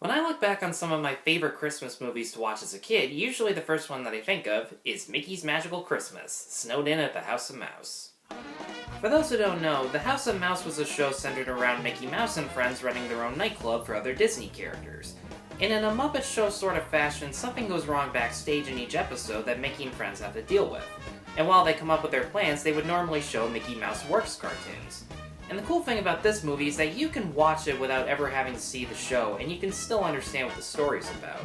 When I look back on some of my favorite Christmas movies to watch as a kid, usually the first one that I think of is Mickey's Magical Christmas, snowed in at the House of Mouse. For those who don't know, the House of Mouse was a show centered around Mickey Mouse and friends running their own nightclub for other Disney characters. And in a Muppet Show sort of fashion, something goes wrong backstage in each episode that Mickey and friends have to deal with. And while they come up with their plans, they would normally show Mickey Mouse Works cartoons. And the cool thing about this movie is that you can watch it without ever having to see the show, and you can still understand what the story's about.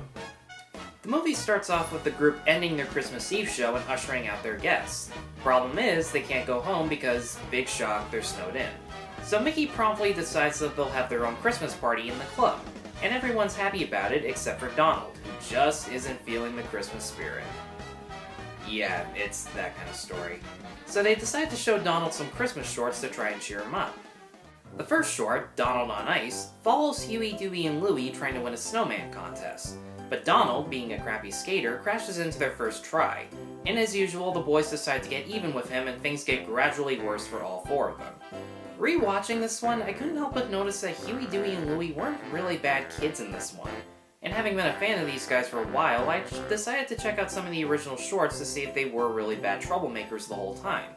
The movie starts off with the group ending their Christmas Eve show and ushering out their guests. Problem is, they can't go home because, big shock, they're snowed in. So Mickey promptly decides that they'll have their own Christmas party in the club, and everyone's happy about it except for Donald, who just isn't feeling the Christmas spirit. Yeah, it's that kind of story. So they decide to show Donald some Christmas shorts to try and cheer him up. The first short, Donald on Ice, follows Huey, Dewey, and Louie trying to win a snowman contest. But Donald, being a crappy skater, crashes into their first try. And as usual, the boys decide to get even with him and things get gradually worse for all four of them. Rewatching this one, I couldn't help but notice that Huey, Dewey, and Louie weren't really bad kids in this one. And having been a fan of these guys for a while, I decided to check out some of the original shorts to see if they were really bad troublemakers the whole time.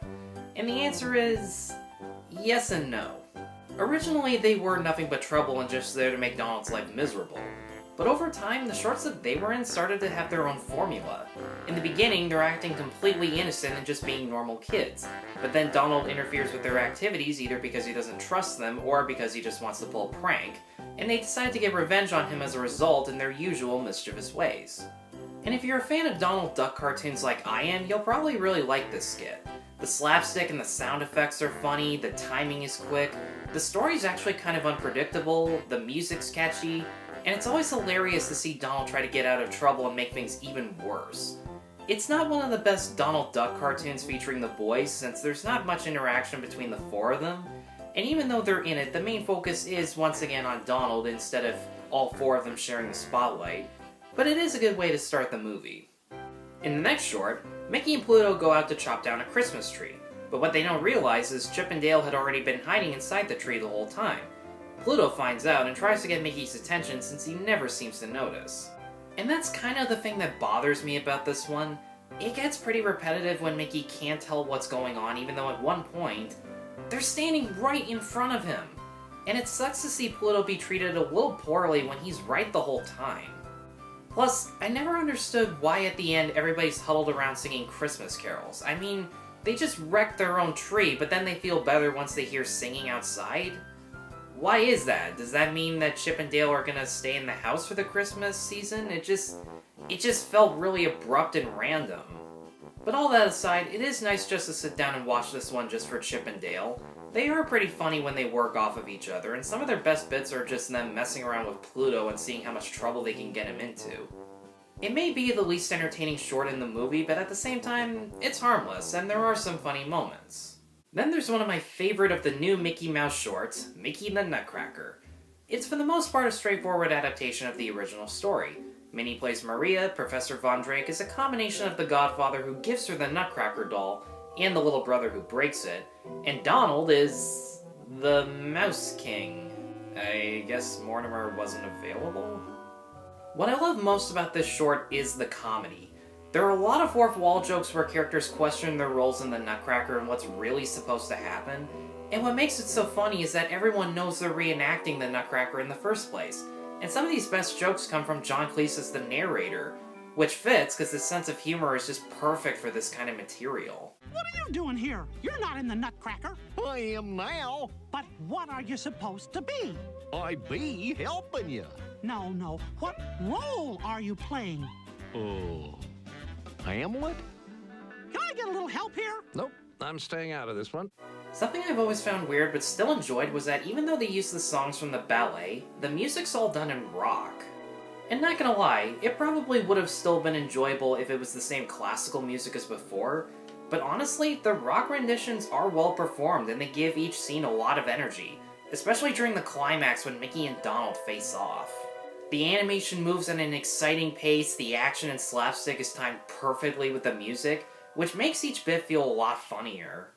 And the answer is... yes and no. Originally, they were nothing but trouble and just there to make Donald's life miserable. But over time, the shorts that they were in started to have their own formula. In the beginning, they're acting completely innocent and just being normal kids. But then Donald interferes with their activities either because he doesn't trust them or because he just wants to pull a prank, and they decide to get revenge on him as a result in their usual mischievous ways. And if you're a fan of Donald Duck cartoons like I am, you'll probably really like this skit. The slapstick and the sound effects are funny, the timing is quick, the story's actually kind of unpredictable, the music's catchy, and it's always hilarious to see Donald try to get out of trouble and make things even worse. It's not one of the best Donald Duck cartoons featuring the boys, since there's not much interaction between the four of them, and even though they're in it, the main focus is once again on Donald instead of all four of them sharing the spotlight, but it is a good way to start the movie. In the next short, Mickey and Pluto go out to chop down a Christmas tree, but what they don't realize is Chip and Dale had already been hiding inside the tree the whole time. Pluto finds out and tries to get Mickey's attention since he never seems to notice. And that's kind of the thing that bothers me about this one. It gets pretty repetitive when Mickey can't tell what's going on, even though at one point, they're standing right in front of him. And it sucks to see Pluto be treated a little poorly when he's right the whole time. Plus, I never understood why at the end everybody's huddled around singing Christmas carols. I mean, they just wrecked their own tree, but then they feel better once they hear singing outside? Why is that? Does that mean that Chip and Dale are gonna stay in the house for the Christmas season? It just felt really abrupt and random. But all that aside, it is nice just to sit down and watch this one just for Chip and Dale. They are pretty funny when they work off of each other, and some of their best bits are just them messing around with Pluto and seeing how much trouble they can get him into. It may be the least entertaining short in the movie, but at the same time, it's harmless, and there are some funny moments. Then there's one of my favorite of the new Mickey Mouse shorts, Mickey the Nutcracker. It's for the most part a straightforward adaptation of the original story. Minnie plays Maria, Professor Von Drake is a combination of the godfather who gives her the Nutcracker doll, and the little brother who breaks it, and Donald is... the Mouse King. I guess Mortimer wasn't available? What I love most about this short is the comedy. There are a lot of fourth wall jokes where characters question their roles in the Nutcracker and what's really supposed to happen, and what makes it so funny is that everyone knows they're reenacting the Nutcracker in the first place, and some of these best jokes come from John Cleese as the narrator, which fits because his sense of humor is just perfect for this kind of material. What are you doing here? You're not in the Nutcracker. I am now. But what are you supposed to be? I be helping you. No. What role are you playing? Oh, Hamlet? Can I get a little help here? Nope, I'm staying out of this one. Something I've always found weird but still enjoyed was that even though they use the songs from the ballet, the music's all done in rock. And not gonna lie, it probably would have still been enjoyable if it was the same classical music as before, but honestly, the rock renditions are well performed and they give each scene a lot of energy, especially during the climax when Mickey and Donald face off. The animation moves at an exciting pace, the action and slapstick is timed perfectly with the music, which makes each bit feel a lot funnier.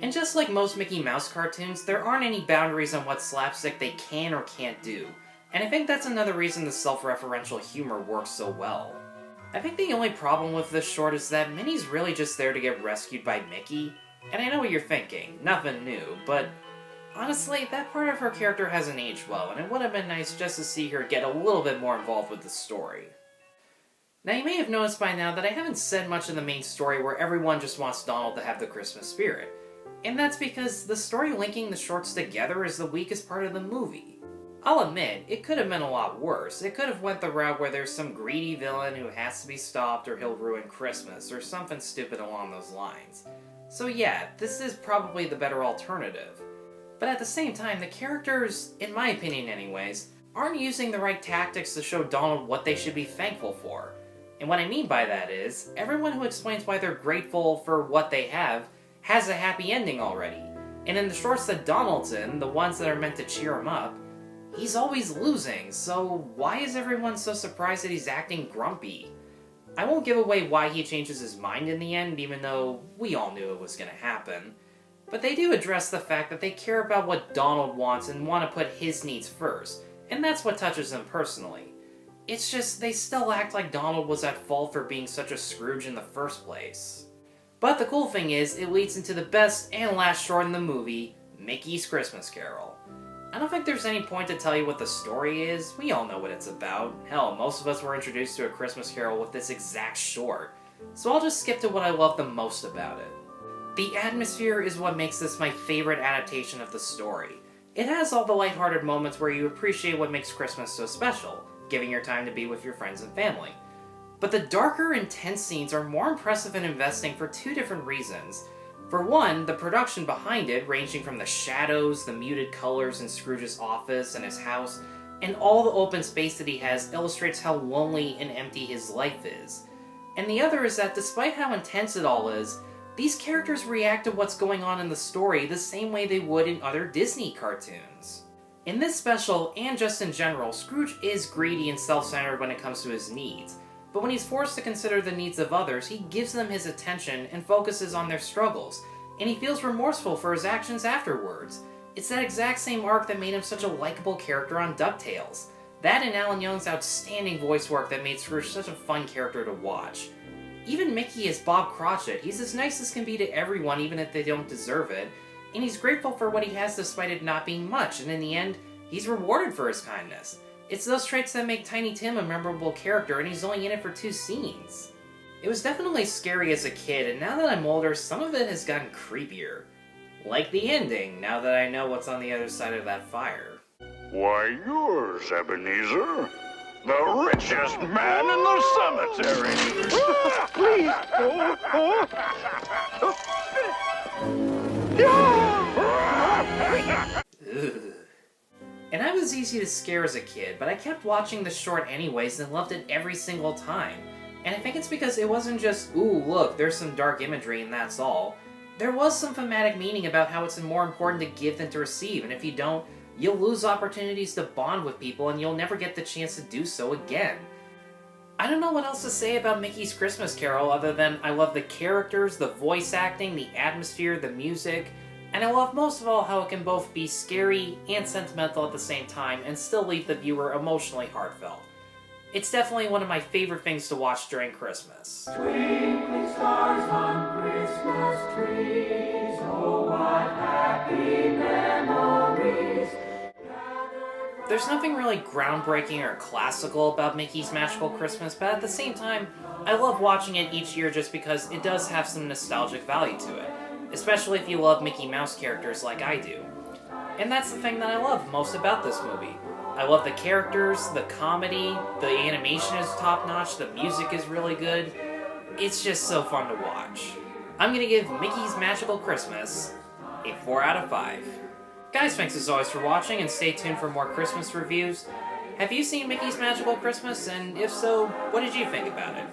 And And just like most Mickey Mouse cartoons, there aren't any boundaries on what slapstick they can or can't do. And I think that's another reason the self-referential humor works so well. I think the only problem with this short is that Minnie's really just there to get rescued by Mickey. And I know what you're thinking, nothing new, but honestly, that part of her character hasn't aged well, and it would have been nice just to see her get a little bit more involved with the story. Now, you may have noticed by now that I haven't said much in the main story where everyone just wants Donald to have the Christmas spirit. And that's because the story linking the shorts together is the weakest part of the movie. I'll admit, it could have been a lot worse. It could have went the route where there's some greedy villain who has to be stopped or he'll ruin Christmas, or something stupid along those lines. So yeah, this is probably the better alternative. But at the same time, the characters, in my opinion anyways, aren't using the right tactics to show Donald what they should be thankful for. And what I mean by that is, everyone who explains why they're grateful for what they have has a happy ending already. And in the shorts that Donald's in, the ones that are meant to cheer him up, he's always losing, so why is everyone so surprised that he's acting grumpy? I won't give away why he changes his mind in the end, even though we all knew it was gonna happen. But they do address the fact that they care about what Donald wants and want to put his needs first, and that's what touches them personally. It's just, they still act like Donald was at fault for being such a Scrooge in the first place. But the cool thing is, it leads into the best and last short in the movie, Mickey's Christmas Carol. I don't think there's any point to tell you what the story is, we all know what it's about. Hell, most of us were introduced to A Christmas Carol with this exact short, so I'll just skip to what I love the most about it. The atmosphere is what makes this my favorite adaptation of the story. It has all the lighthearted moments where you appreciate what makes Christmas so special, giving your time to be with your friends and family. But the darker, intense scenes are more impressive and investing for two different reasons. For one, the production behind it, ranging from the shadows, the muted colors in Scrooge's office and his house, and all the open space that he has illustrates how lonely and empty his life is. And the other is that despite how intense it all is, these characters react to what's going on in the story the same way they would in other Disney cartoons. In this special, and just in general, Scrooge is greedy and self-centered when it comes to his needs, but when he's forced to consider the needs of others, he gives them his attention and focuses on their struggles, and he feels remorseful for his actions afterwards. It's that exact same arc that made him such a likable character on DuckTales. That and Alan Young's outstanding voice work that made Scrooge such a fun character to watch. Even Mickey is Bob Cratchit. He's as nice as can be to everyone, even if they don't deserve it, and he's grateful for what he has despite it not being much, and in the end, he's rewarded for his kindness. It's those traits that make Tiny Tim a memorable character, and he's only in it for 2 scenes. It was definitely scary as a kid, and now that I'm older, some of it has gotten creepier. Like the ending, now that I know what's on the other side of that fire. Why, yours, Ebenezer. The richest man in the cemetery. Please. Ugh. And I was easy to scare as a kid, but I kept watching the short anyways and loved it every single time. And I think it's because it wasn't just, ooh, look, there's some dark imagery and that's all. There was some thematic meaning about how it's more important to give than to receive, and if you don't, you'll lose opportunities to bond with people and you'll never get the chance to do so again. I don't know what else to say about Mickey's Christmas Carol other than I love the characters, the voice acting, the atmosphere, the music, and I love most of all how it can both be scary and sentimental at the same time and still leave the viewer emotionally heartfelt. It's definitely one of my favorite things to watch during Christmas. Twinkling stars on Christmas trees, oh what happy memories. There's nothing really groundbreaking or classical about Mickey's Magical Christmas, but at the same time, I love watching it each year just because it does have some nostalgic value to it, especially if you love Mickey Mouse characters like I do. And that's the thing that I love most about this movie. I love the characters, the comedy, the animation is top-notch, the music is really good. It's just so fun to watch. I'm gonna give Mickey's Magical Christmas a 4 out of 5. Guys, thanks as always for watching, and stay tuned for more Christmas reviews. Have you seen Mickey's Magical Christmas? And if so, what did you think about it?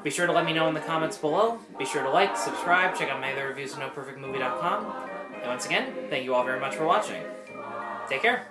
Be sure to let me know in the comments below. Be sure to like, subscribe, check out my other reviews at NoPerfectMovie.com. And once again, thank you all very much for watching. Take care.